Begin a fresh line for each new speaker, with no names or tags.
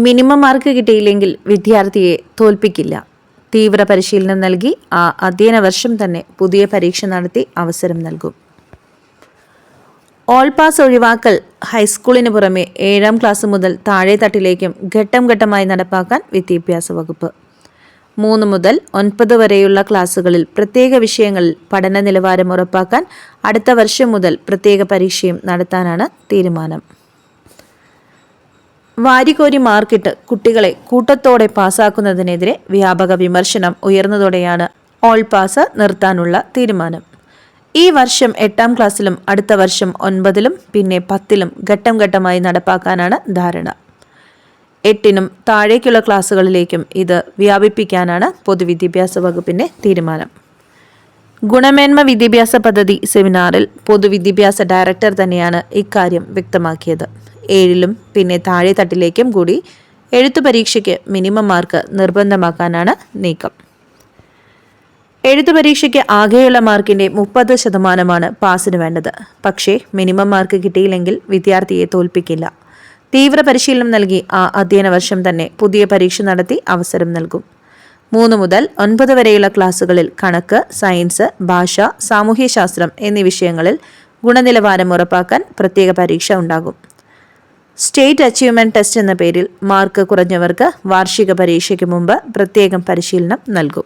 Minimum mark കിട്ടിയില്ലെങ്കിൽ വിദ്യാർത്ഥിയെ തോൽപ്പിക്കില്ല. തീവ്ര പരിശീലനം നൽകി ആ അധ്യയന വർഷം തന്നെ പുതിയ പരീക്ഷ നടത്തി അവസരം നൽകും. ഓൾ പാസ് ഒഴിവാക്കൽ ഹൈസ്കൂളിന് പുറമെ 7ാം ക്ലാസ് മുതൽ താഴെ തട്ടിലേക്കും ഘട്ടം ഘട്ടമായി നടപ്പാക്കാൻ വിദ്യാഭ്യാസ വകുപ്പ്. 3 മുതൽ 9 വരെയുള്ള ക്ലാസുകളിൽ പ്രത്യേക വിഷയങ്ങളിൽ പഠന നിലവാരം ഉറപ്പാക്കാൻ അടുത്ത വർഷം മുതൽ പ്രത്യേക പരീക്ഷയും നടത്താനാണ് തീരുമാനം. വാരിക്കോരി മാർക്കിട്ട് കുട്ടികളെ കൂട്ടത്തോടെ പാസ്സാക്കുന്നതിനെതിരെ വ്യാപക വിമർശനം ഉയർന്നതോടെയാണ് ഓൾ പാസ് നിർത്താനുള്ള തീരുമാനം. ഈ വർഷം 8ാം ക്ലാസ്സിലും അടുത്ത വർഷം 9ലും പിന്നെ 10ലും ഘട്ടം ഘട്ടമായി നടപ്പാക്കാനാണ് ധാരണ. 8നും താഴേക്കുള്ള ക്ലാസുകളിലേക്കും ഇത് വ്യാപിപ്പിക്കാനാണ് പൊതുവിദ്യാഭ്യാസ വകുപ്പിന്റെ തീരുമാനം. ഗുണമേന്മ വിദ്യാഭ്യാസ പദ്ധതി സെമിനാറിൽ പൊതുവിദ്യാഭ്യാസ ഡയറക്ടർ തന്നെയാണ് ഇക്കാര്യം വ്യക്തമാക്കിയത്. 7ലും പിന്നെ താഴെ തട്ടിലേക്കും കൂടി എഴുത്തു പരീക്ഷയ്ക്ക് മിനിമം മാർക്ക് നിർബന്ധമാക്കാനാണ് നീക്കം. എഴുത്തു പരീക്ഷയ്ക്ക് ആകെയുള്ള മാർക്കിന്റെ 30% പാസിന് വേണ്ടത്. പക്ഷേ മിനിമം മാർക്ക് കിട്ടിയില്ലെങ്കിൽ വിദ്യാർത്ഥിയെ തോൽപ്പിക്കില്ല. തീവ്ര പരിശീലനം നൽകി ആ അധ്യയന വർഷം തന്നെ പുതിയ പരീക്ഷ നടത്തി അവസരം നൽകും. 3 മുതൽ 9 വരെയുള്ള ക്ലാസുകളിൽ കണക്ക്, സയൻസ്, ഭാഷ, സാമൂഹ്യശാസ്ത്രം എന്നീ വിഷയങ്ങളിൽ ഗുണനിലവാരം ഉറപ്പാക്കാൻ പ്രത്യേക പരീക്ഷ ഉണ്ടാകും. സ്റ്റേറ്റ് അച്ചീവ്മെന്റ് ടെസ്റ്റ് എന്ന പേരിൽ മാർക്ക് കുറഞ്ഞവർക്ക് വാർഷിക പരീക്ഷയ്ക്ക് മുമ്പ് പ്രത്യേകം പരിശീലനം നൽകും.